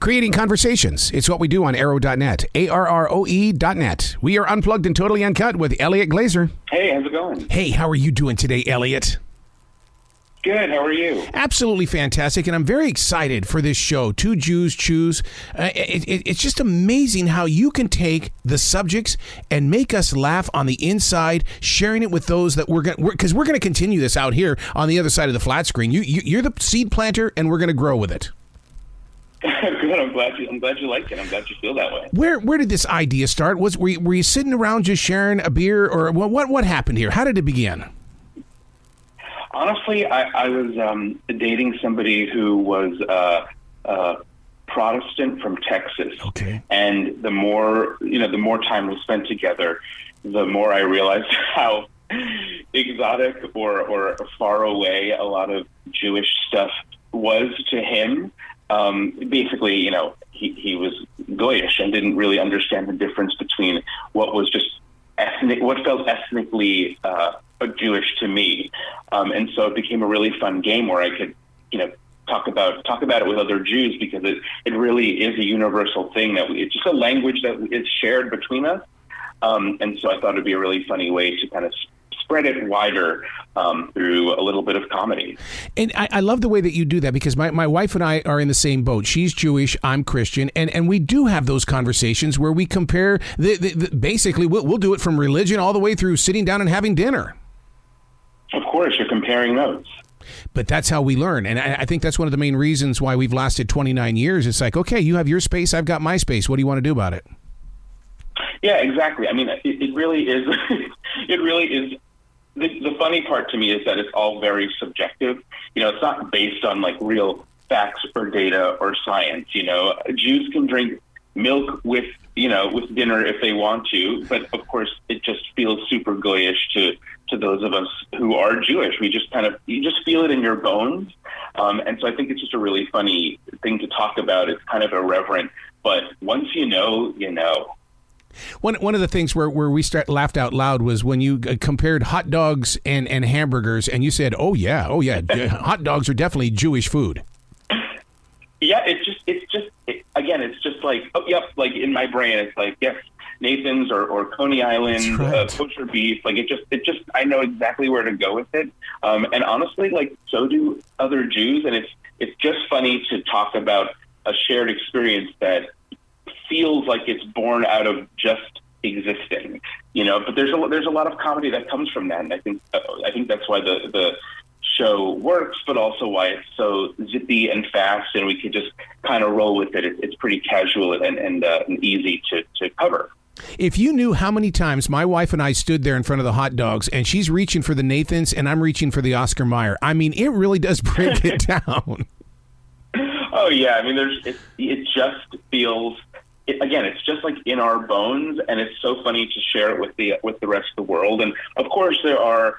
Creating conversations. It's what we do on arrow.net, ARROE.net. We are unplugged and totally uncut with Eliot Glazer. Hey, how's it going? Hey, how are you doing today, Eliot? Good. How are you? Absolutely fantastic, and I'm very excited for this show, Two Jews Choose. It's just amazing how you can take the subjects and make us laugh on the inside, sharing it with those that we're going to continue this out here on the other side of the flat screen. You're the seed planter, and we're going to grow with it. Good. I'm glad you like it. I'm glad you feel that way. Where did this idea start? Were you sitting around just sharing a beer, or what happened here? How did it begin? Honestly, I was dating somebody who was Protestant from Texas. Okay. And the more time we spent together, the more I realized how exotic or far away a lot of Jewish stuff was to him. Basically, he was Goyish and didn't really understand the difference between what was just ethnic, what felt ethnically Jewish to me, and so it became a really fun game where I could, talk about it with other Jews, because it really is a universal thing it's just a language that is shared between us, and so I thought it'd be a really funny way to kind of spread it wider through a little bit of comedy. And I love the way that you do that, because my wife and I are in the same boat. She's Jewish, I'm Christian, and we do have those conversations where we compare basically we'll do it from religion all the way through sitting down and having dinner. Of course, you're comparing notes. But that's how we learn. And I think that's one of the main reasons why we've lasted 29 years. It's like, okay, you have your space, I've got my space. What do you want to do about it? Yeah, exactly. I mean, it really is. It really is. The funny part to me is that it's all very subjective. It's not based on like real facts or data or science. Jews can drink milk with dinner if they want to, but of course it just feels super Goyish to those of us who are Jewish. You just feel it in your bones. And so I think it's just a really funny thing to talk about. It's kind of irreverent, but once you know. One of the things where we laughed out loud was when you compared hot dogs and hamburgers, and you said, oh yeah, hot dogs are definitely Jewish food. Yeah, it's just like, oh, yep, like in my brain, it's like, yes, Nathan's or Coney Island, right. Kosher beef. Like it just, I know exactly where to go with it. And honestly, like, so do other Jews. And it's just funny to talk about a shared experience that feels like it's born out of just existing, but there's a lot of comedy that comes from that. And I think that's why the show works, but also why it's so zippy and fast, and we could just kind of roll with it. It's pretty casual and easy to cover. If you knew how many times my wife and I stood there in front of the hot dogs, and she's reaching for the Nathan's and I'm reaching for the Oscar Mayer, I mean, it really does break it down. Oh yeah, I mean, it just feels. Again, it's just like in our bones, and it's so funny to share it with the rest of the world. And of course, there are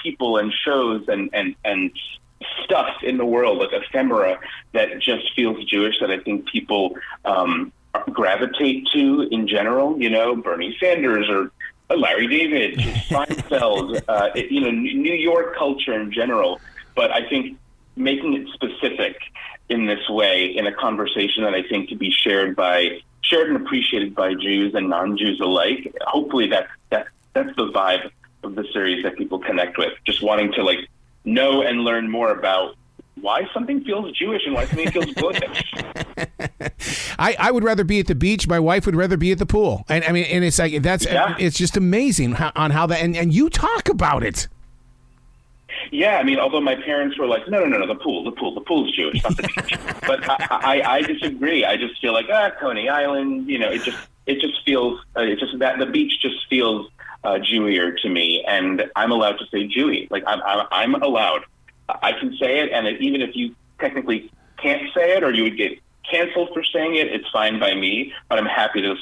people and shows and stuff in the world, like ephemera, that just feels Jewish, that I think people gravitate to in general. Bernie Sanders or Larry David, Seinfeld, New York culture in general. But I think making it specific in this way, in a conversation that I think to be shared and appreciated by Jews and non-Jews alike. Hopefully that's the vibe of the series that people connect with. Just wanting to know and learn more about why something feels Jewish and why something feels Goyish. I would rather be at the beach. My wife would rather be at the pool. And I mean, and it's like it's just amazing how that and you talk about it. Yeah, I mean, although my parents were like, no, the pool's Jewish, not the beach. But I disagree. I just feel like, Coney Island, it just feels, that the beach just feels Jewier to me, and I'm allowed to say Jewy. Like, I'm allowed. I can say it, and even if you technically can't say it, or you would get canceled for saying it, it's fine by me, but I'm happy to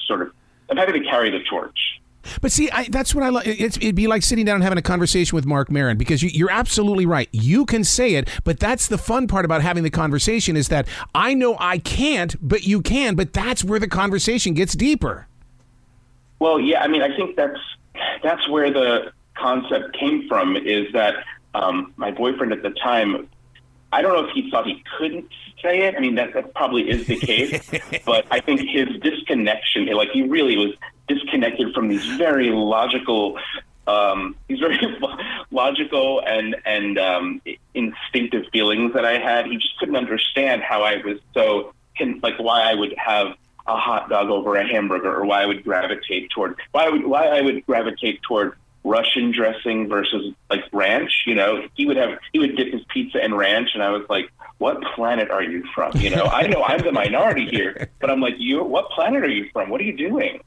carry the torch. But see, that's what I love. It'd be like sitting down and having a conversation with Mark Maron, because you're absolutely right. You can say it, but that's the fun part about having the conversation, is that I know I can't, but you can, but that's where the conversation gets deeper. Well, yeah, I mean, I think that's where the concept came from, is that my boyfriend at the time I don't know if he thought he couldn't say it. I mean, that probably is the case. But I think his disconnection, like he really was disconnected from these very logical, and instinctive feelings that I had. He just couldn't understand how I was why I would have a hot dog over a hamburger, or why I would gravitate toward Russian dressing versus like ranch. You know, he would dip his pizza in ranch, and I was like, what planet are you from? You know I'm the minority here, but I'm like, what planet are you from? What are you doing?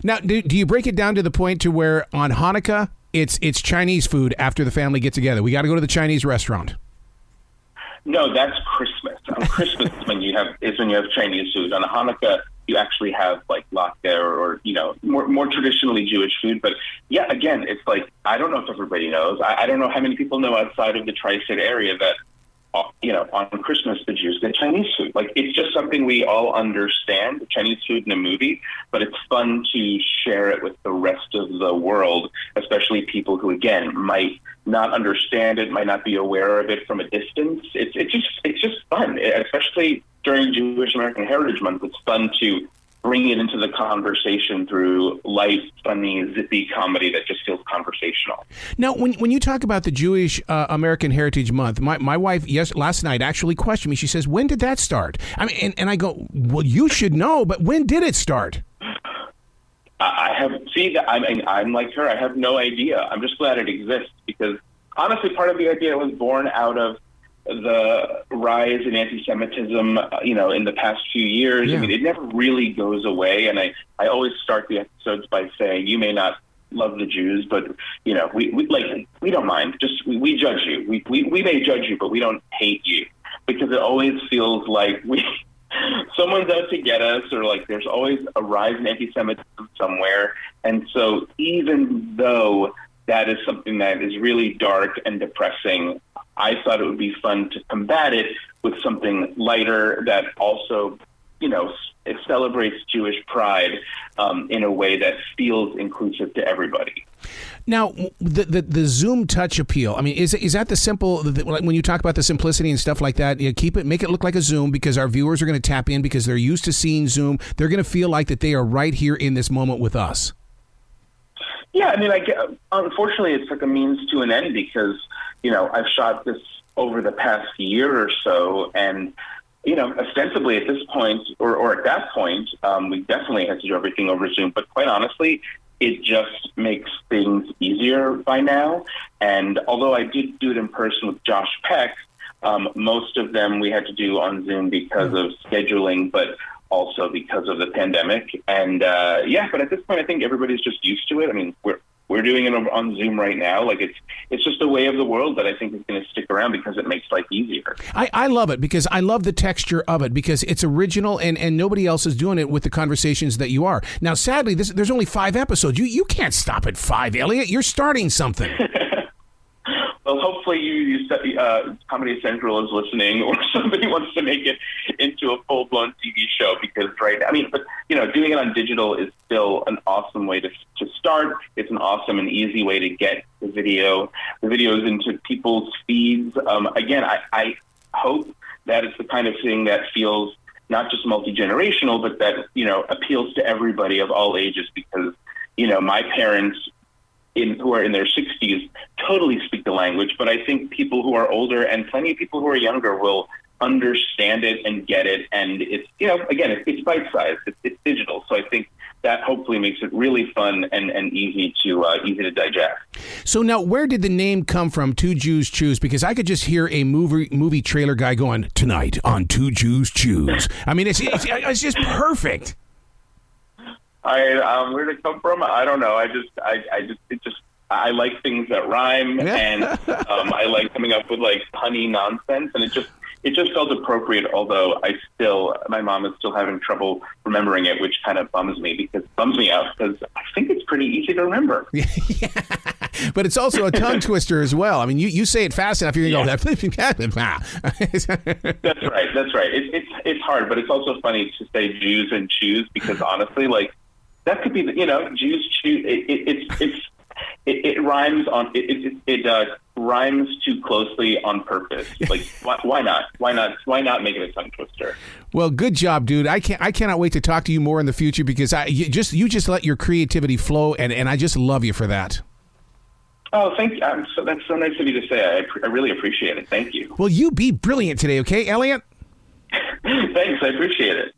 Now, do you break it down to the point to where on Hanukkah it's Chinese food after the family get together? We got to go to the Chinese restaurant. No, that's Christmas. On Christmas when you have Chinese food. On Hanukkah, you actually have like latke or more traditionally Jewish food. But yeah, again, it's like, I don't know if everybody knows. I don't know how many people know outside of the tri-state area that, on Christmas, the Jews get Chinese food. Like, it's just something we all understand, the Chinese food in a movie, but it's fun to share it with the rest of the world, especially people who, again, might not understand it, might not be aware of it from a distance. It's just fun, especially during Jewish American Heritage Month. It's fun to bring it into the conversation through light, funny, zippy comedy that just feels conversational. Now, when you talk about the Jewish American Heritage Month, my wife last night actually questioned me. She says, when did that start? I mean, and I go, well, you should know, but when did it start? I'm like her. I have no idea. I'm just glad it exists because, honestly, part of the idea was born out of the rise in anti-Semitism, in the past few years. Yeah. I mean, it never really goes away. And I always start the episodes by saying, you may not love the Jews, but, we don't mind. Just, we judge you. We may judge you, but we don't hate you, because it always feels like someone's out to get us, or like there's always a rise in anti-Semitism somewhere. And so even though that is something that is really dark and depressing, I thought it would be fun to combat it with something lighter that also, it celebrates Jewish pride in a way that feels inclusive to everybody. Now, the Zoom touch appeal, I mean, is that the simple, when you talk about the simplicity and stuff like that, make it look like a Zoom, because our viewers are going to tap in because they're used to seeing Zoom. They're going to feel like that they are right here in this moment with us. Yeah, I mean, unfortunately, it's like a means to an end because, I've shot this over the past year or so, and, ostensibly at this point, or at that point, we definitely had to do everything over Zoom. But quite honestly, it just makes things easier by now. And although I did do it in person with Josh Peck, most of them we had to do on Zoom because of scheduling, but also because of the pandemic. And but at this point, I think everybody's just used to it. I mean, we're doing it on Zoom right now. Like it's just a way of the world that I think is going to stick around because it makes life easier. I love it because I love the texture of it because it's original and nobody else is doing it with the conversations that you are. Now, sadly, there's only 5 episodes. You can't stop at 5, Eliot. You're starting something. Well, hopefully Comedy Central is listening, or somebody wants to make it into a full-blown TV show, because doing it on digital is still an awesome way to start. It's an awesome and easy way to get the videos into people's feeds. Again, I hope that it's the kind of thing that feels not just multi-generational, but that, appeals to everybody of all ages, because, my parents who are in their 60s totally speak the language, but I think people who are older and plenty of people who are younger will understand it and get it. And it's, it's bite-sized, it's digital. So I think that hopefully makes it really fun and easy to digest. So now, where did the name come from, Two Jews Choose? Because I could just hear a movie trailer guy going, tonight on Two Jews Choose. I mean, it's just perfect. Where did it come from? I don't know. I like things that rhyme, and I like coming up with like punny nonsense, and it just felt appropriate. Although my mom is still having trouble remembering it, which kind of bums me out because I think it's pretty easy to remember. Yeah. But it's also a tongue twister as well. I mean, you say it fast enough, you're going to go. That's right. It's hard, but it's also funny to say Jews and choose, because honestly, like, that could be Jews choose. It rhymes on it rhymes too closely on purpose. Like, why not? Why not make it a tongue twister? Well, good job, dude. I cannot wait to talk to you more in the future because you just let your creativity flow, and I just love you for that. Oh, thank you. That's so nice of you to say. I really appreciate it. Thank you. Well, you be brilliant today, okay, Eliot? Thanks. I appreciate it.